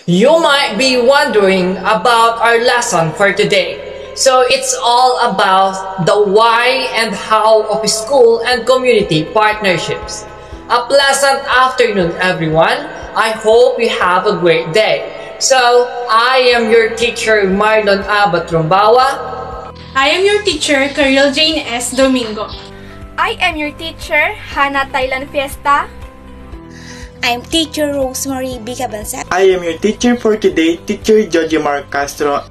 You might be wondering about our lesson for today. So it's all about the why and how of school and community partnerships. A pleasant afternoon, everyone. I hope you have a great day. So, I am your teacher, Marlon Rumbaoa. I am your teacher, KARYLLE Domingo. I am your teacher, HANAH FIESTA. I'm teacher ROSEMARIE CABANSAG. I am your teacher for today, teacher JOJEMAR CASTRO.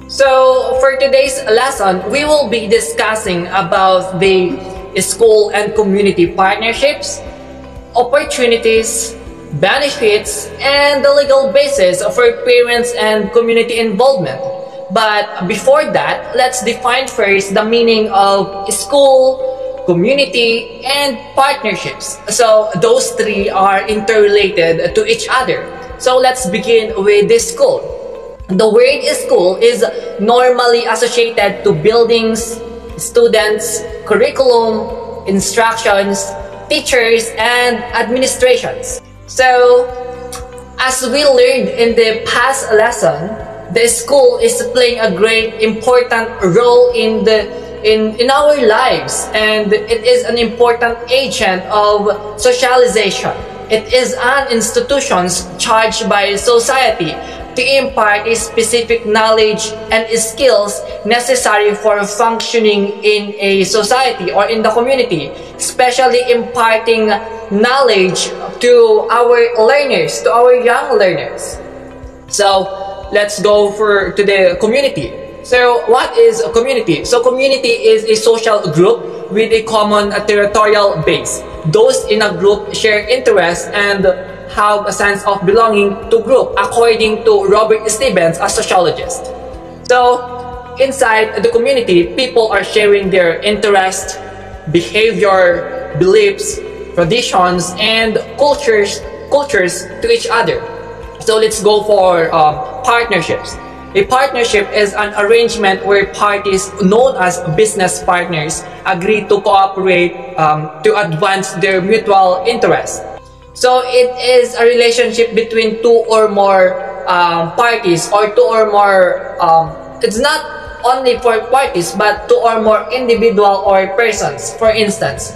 So, for today's lesson, we will be discussing about the school and community partnerships, opportunities, benefits, and the legal basis for parents and community involvement. But before that, let's define first the meaning of school, community, and partnerships. So those three are interrelated to each other. So let's begin with the school. The word school is normally associated to buildings, students, curriculum, instructions, teachers, and administrations. So, as we learned in the past lesson, the school is playing a great important role in our lives, and it is an important agent of socialization. It is an institution charged by society to impart a specific knowledge and skills necessary for functioning in a society or in the community, especially imparting knowledge to our learners, to our young learners. So let's go to the community. So what is a community? So community is a social group with a common territorial base. Those in a group share interests and have a sense of belonging to group, according to Robert Stevens, a sociologist. So inside the community, people are sharing their interests, behavior, beliefs, traditions, and cultures to each other. So let's go for partnerships. A partnership is an arrangement where parties known as business partners agree to cooperate to advance their mutual interests. So it is a relationship between two or more parties, or two or more, it's not only for parties, but two or more individual or persons. For instance,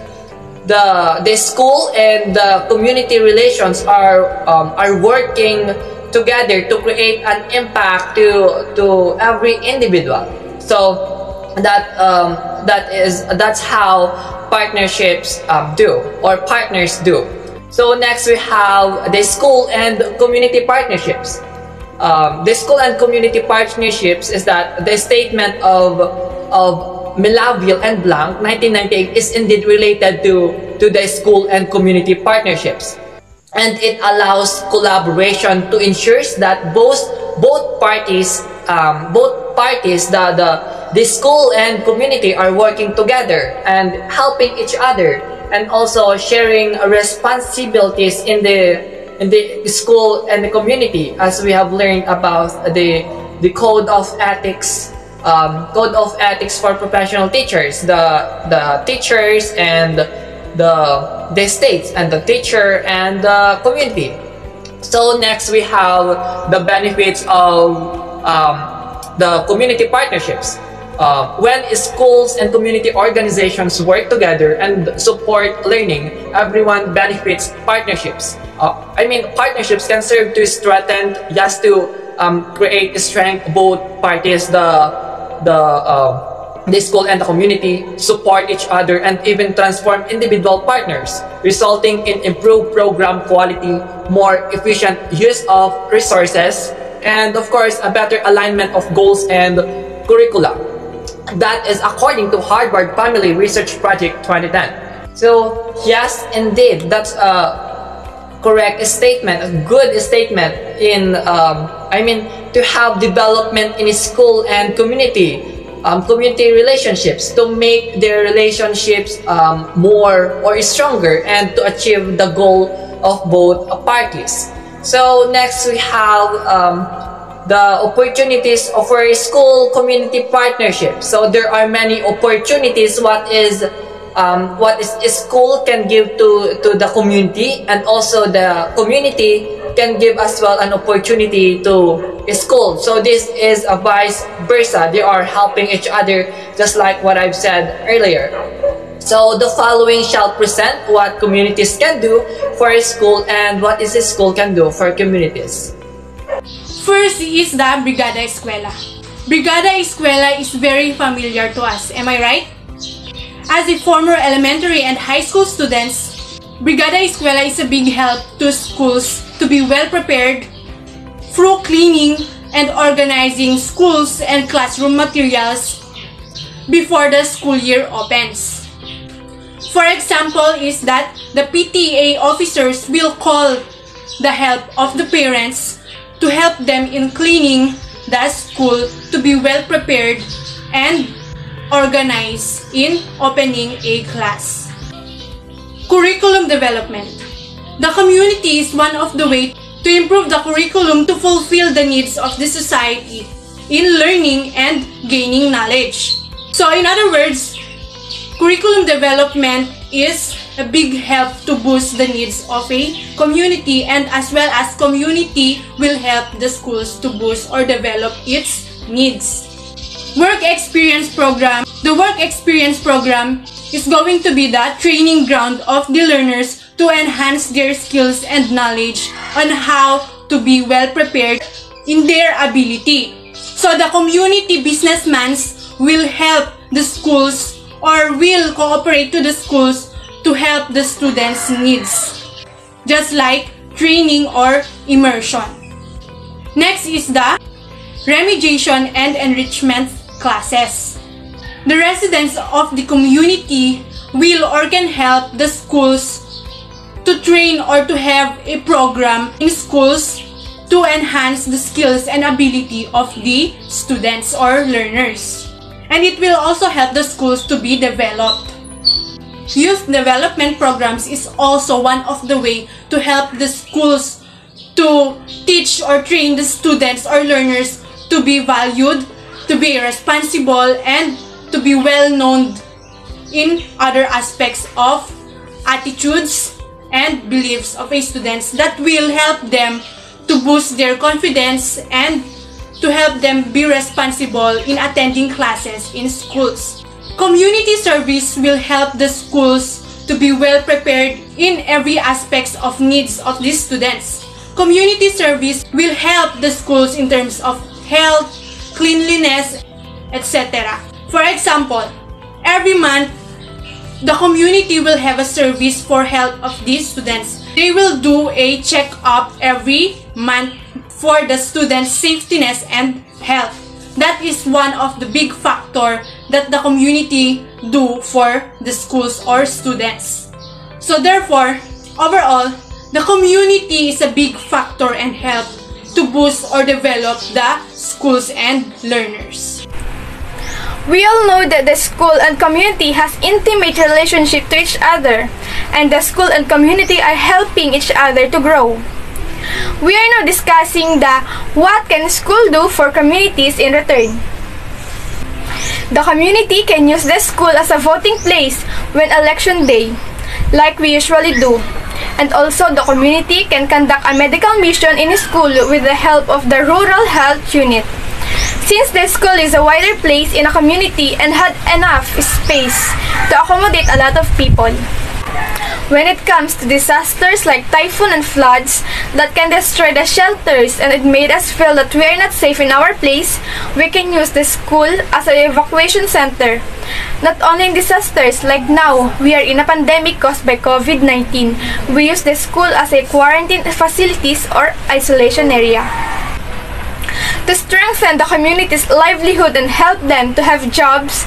the school and the community relations are working together to create an impact to every individual. So that's how partnerships do, or partners do. So next we have the school and community partnerships. The school and community partnerships is that the statement of Melaville and Blanc, 1998, is indeed related to the school and community partnerships. And it allows collaboration to ensure that both parties, the school and community, are working together and helping each other, and also sharing responsibilities in the school and the community, as we have learned about the code of ethics for professional teachers, the teachers and the states, and the teacher and the community. So next we have the benefits of the community partnerships. When schools and community organizations work together and support learning, everyone benefits partnerships. Partnerships can serve to strengthen, just to create strength. Both parties, the school and the community, support each other and even transform individual partners, resulting in improved program quality, more efficient use of resources, and of course a better alignment of goals and curricula. That is according to Harvard Family Research Project 2010. So yes, indeed, that's a correct statement, a good statement in to have development in school and community relationships, to make their relationships more or stronger, and to achieve the goal of both parties. So next we have the opportunities for school community partnership. So there are many opportunities what school can give to the community, and also the community can give as well an opportunity to school. So this is a vice versa. They are helping each other, just like what I've said earlier. So the following shall present what communities can do for a school and what is a school can do for communities. First is the Brigada Eskwela. Brigada Eskwela is very familiar to us, am I right? As a former elementary and high school students, Brigada Eskwela is a big help to schools to be well prepared through cleaning and organizing schools and classroom materials before the school year opens. For example is that the PTA officers will call the help of the parents to help them in cleaning the school to be well prepared and organized in opening a class. Curriculum development. The community is one of the ways to improve the curriculum to fulfill the needs of the society in learning and gaining knowledge. So in other words, curriculum development is a big help to boost the needs of a community, and as well as community will help the schools to boost or develop its needs. Work experience program. The work experience program is going to be the training ground of the learners to enhance their skills and knowledge on how to be well prepared in their ability. So the community businessmen will help the schools or will cooperate to the schools to help the students' needs, just like training or immersion. Next is the remediation and enrichment classes. The residents of the community will or can help the schools to train or to have a program in schools to enhance the skills and ability of the students or learners. And it will also help the schools to be developed. Youth development programs is also one of the way to help the schools to teach or train the students or learners to be valued, to be responsible, and to be well known in other aspects of attitudes and beliefs of a students that will help them to boost their confidence and to help them be responsible in attending classes in schools. Community service will help the schools to be well prepared in every aspect of needs of these students. Community service will help the schools in terms of health, cleanliness, etc. For example, every month, the community will have a service for health of these students. They will do a check-up every month for the students' safetyness and health. That is one of the big factor that the community do for the schools or students. So therefore, overall, the community is a big factor and help to boost or develop the schools and learners. We all know that the school and community has intimate relationship to each other, and the school and community are helping each other to grow. We are now discussing what can school do for communities in return. The community can use the school as a voting place when election day, like we usually do. And also the community can conduct a medical mission in school with the help of the rural health unit. Since the school is a wider place in a community and had enough space to accommodate a lot of people. When it comes to disasters like typhoon and floods that can destroy the shelters and it made us feel that we are not safe in our place, we can use the school as an evacuation center. Not only in disasters like now, we are in a pandemic caused by COVID-19. We use the school as a quarantine facilities or isolation area. To strengthen the community's livelihood and help them to have jobs,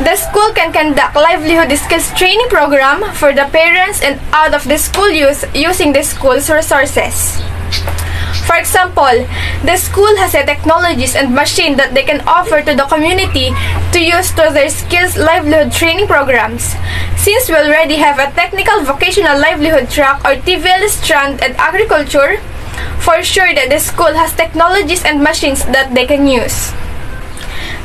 the school can conduct livelihood skills training program for the parents and out of the school youth using the school's resources. For example, the school has a technologies and machine that they can offer to the community to use to their skills livelihood training programs. Since we already have a technical vocational livelihood track or TVL strand and agriculture, for sure that the school has technologies and machines that they can use.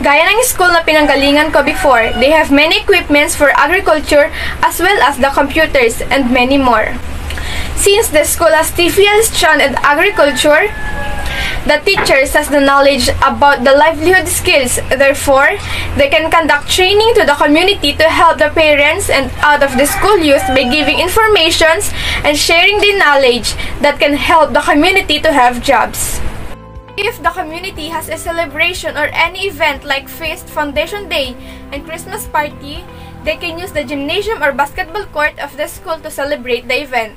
Gaya ng school na pinanggalingan ko before, they have many equipments for agriculture as well as the computers and many more. Since the school has fields and agriculture, the teachers has the knowledge about the livelihood skills. Therefore, they can conduct training to the community to help the parents and out of the school youth by giving informations and sharing the knowledge that can help the community to have jobs. If the community has a celebration or any event like Feast, Foundation Day, and Christmas party, they can use the gymnasium or basketball court of the school to celebrate the event.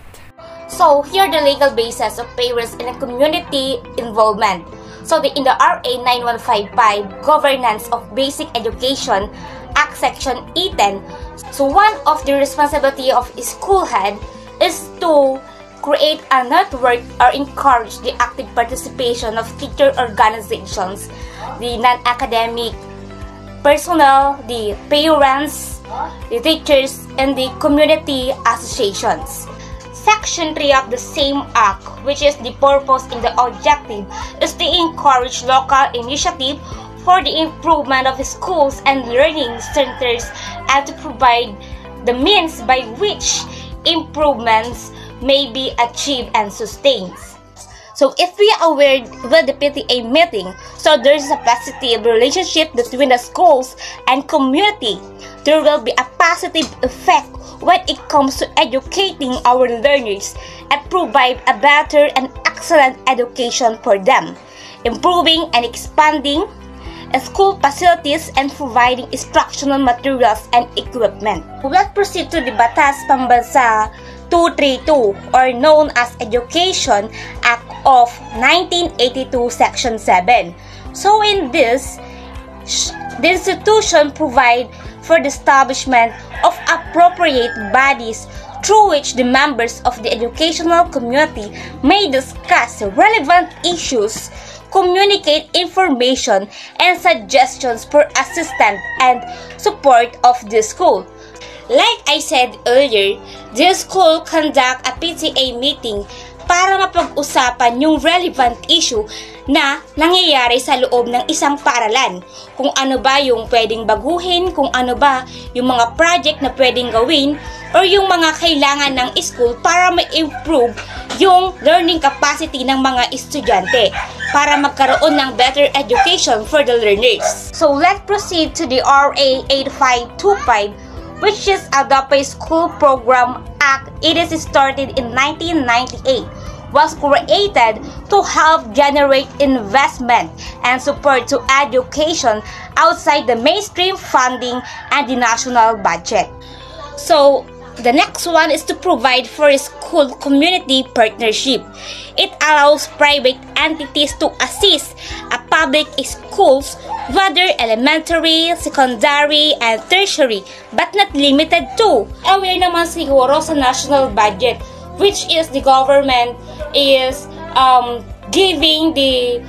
So, here are the legal basis of parents and community involvement. So, in the RA 9155, Governance of Basic Education, Act Section E10, so one of the responsibility of a school head is to create a network or encourage the active participation of teacher organizations, the non-academic personnel, the parents, the teachers, and the community associations. Section 3 of the same Act, which is the purpose and the objective, is to encourage local initiative for the improvement of schools and learning centers and to provide the means by which improvements may be achieved and sustained. So if we are aware with the PTA meeting, so there is a positive relationship between the schools and community. There will be a positive effect when it comes to educating our learners and provide a better and excellent education for them, improving and expanding school facilities and providing instructional materials and equipment. Let's proceed to the Batas Pambansa 232, or known as Education Act of 1982, Section 7. So in this, the institution provide for the establishment of appropriate bodies through which the members of the educational community may discuss relevant issues, communicate information and suggestions for assistance and support of the school. Like I said earlier, the school conduct a PTA meeting para mapag-usapan yung relevant issue na nangyayari sa loob ng isang paaralan. Kung ano ba yung pwedeng baguhin, kung ano ba yung mga project na pwedeng gawin, or yung mga kailangan ng school para ma-improve yung learning capacity ng mga estudyante para magkaroon ng better education for the learners. So let's proceed to the RA 8525, which is Adopt a School Program Act. It is started in 1998, was created to help generate investment and support to education outside the mainstream funding and the national budget. So the next one is to provide for a school community partnership. It allows private entities to assist public schools, whether elementary, secondary, and tertiary, but not limited to. Aware naman siguro sa national budget, which is the government is giving the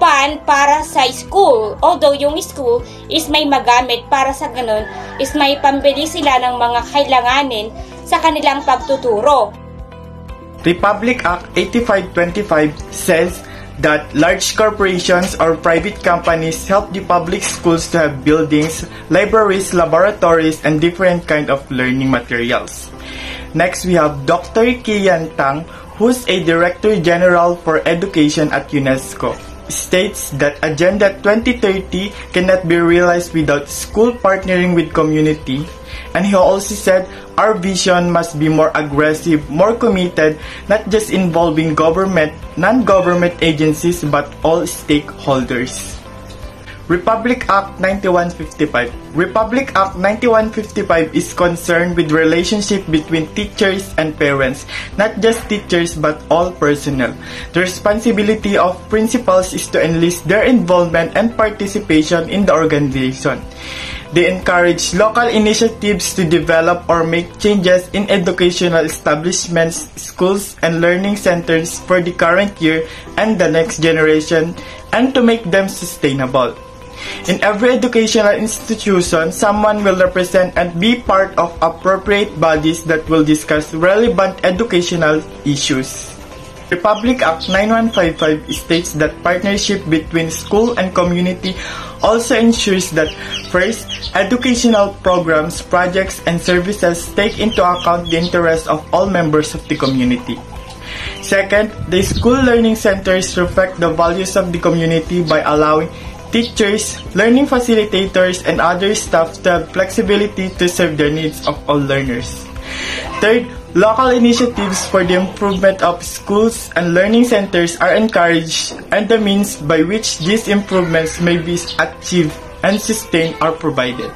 fund para sa school. Although yung school is may magamit para sa ganun, is may pambili sila ng mga kailanganin sa kanilang pagtuturo. Republic Act 8525 says that large corporations or private companies help the public schools to have buildings, libraries, laboratories, and different kind of learning materials. Next, we have Dr. Kian Tang, who's a Director General for Education at UNESCO. States that Agenda 2030 cannot be realized without school partnering with community, and he also said our vision must be more aggressive, more committed, not just involving government, non-government agencies, but all stakeholders. Republic Act 9155. Republic Act 9155 is concerned with relationship between teachers and parents, not just teachers but all personnel. The responsibility of principals is to enlist their involvement and participation in the organization. They encourage local initiatives to develop or make changes in educational establishments, schools, and learning centers for the current year and the next generation, and to make them sustainable. In every educational institution, someone will represent and be part of appropriate bodies that will discuss relevant educational issues. Republic Act 9155 states that partnership between school and community also ensures that first, educational programs, projects, and services take into account the interests of all members of the community. Second, the school learning centers reflect the values of the community by allowing teachers, learning facilitators, and other staff to have flexibility to serve the needs of all learners. Third, local initiatives for the improvement of schools and learning centers are encouraged, and the means by which these improvements may be achieved and sustained are provided.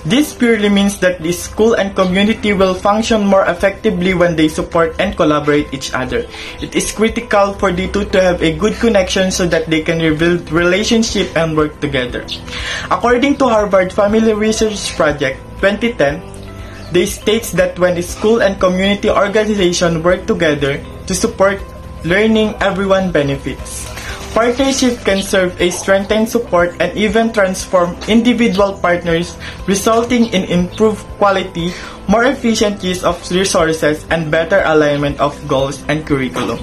This purely means that the school and community will function more effectively when they support and collaborate each other. It is critical for the two to have a good connection so that they can rebuild relationship and work together. According to Harvard Family Research Project 2010, they states that when a school and community organization work together to support learning, everyone benefits. Partnership can serve as strengthened support and even transform individual partners, resulting in improved quality, more efficient use of resources, and better alignment of goals and curriculum.